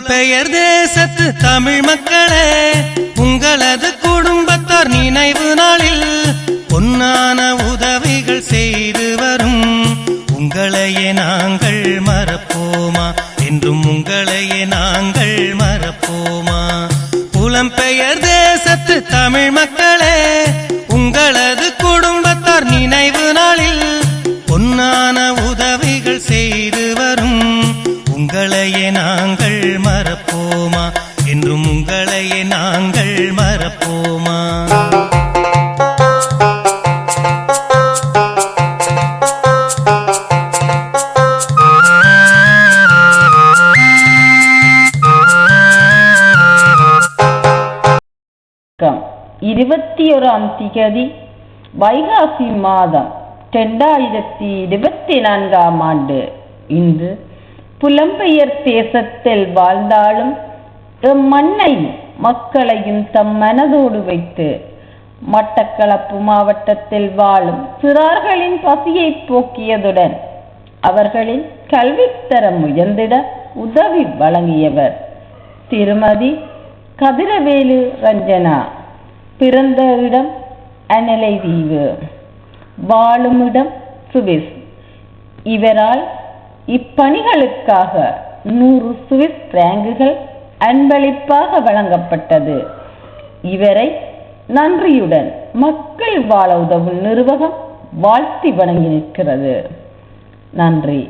புலம்பெயர் தேசத்து தமிழ் மக்களே, உங்களது குடும்பத்தார் நினைவு நாளில் பொன்னான உதவிகள் செய்து வரும் உங்களையே நாங்கள் மறப்போமா, என்றும் உங்களையே நாங்கள் மறப்போமா. புலம்பெயர் தேசத்து தமிழ் மக்களே, உங்களது குடும்பத்தார் நினைவு நாளில் பொன்னான உதவிகள் செய்து வரும் உங்களையே நாங்கள் மறப்போமா, என்றும் உங்களையே நாங்கள் மறப்போமா. தேதி வைகாசி மாதம் 2024 இன்று புலம்பெயர் தேசத்தில் வாழ்ந்தாலும் மண்ணையும் மக்களையும் தம் மனதோடு வைத்து மட்டக்களப்பு மாவட்டத்தில் வாழும் சிறார்களின் பசியை போக்கியதுடன் அவர்களின் கல்வித்தரம் உயர்ந்திட உதவி வழங்கியவர் திருமதி கதிரவேலு ரஞ்சனா. பிறந்த இடம் அனலை தீவு, வாழும் இடம் சுவிஸ். இவரால் இப்பணிகளுக்காக 100 சுவிஸ் பிராங்குகள் அன்பளிப்பாக வழங்கப்பட்டது. இவரை நன்றியுடன் மக்கள் வாழ உதவும் நிறுவனம் வாழ்த்தி வணங்கி நிற்கிறது. நன்றி.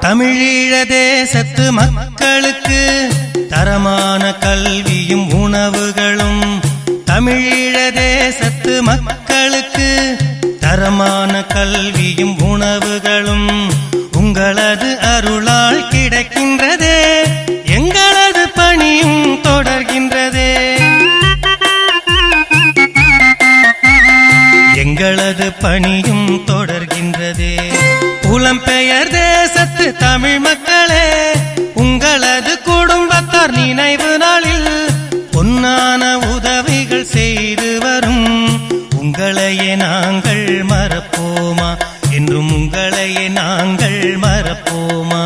தமிழீழ தேசத்து மக்களுக்கு தரமான கல்வியும் உணவுகளும், தமிழீழ தேசத்து மக்களுக்கு தரமான கல்வியும் உணவுகளும் உங்களது அருளால் கிடைக்கின்றதே, எங்களது பணியும் தொடர்கின்றதே. எங்களது பணியும் தொடர்கின்றதே. புலம்பெயர் தேசத்து தமிழ் மக்களே, உங்களது குடும்பத்தார் நினைவு நாளில் பொன்னான உதவிகள் செய்து வரும் உங்களையே நாங்கள் மறப்போமா, என்றும் உங்களையே நாங்கள் மறப்போமா.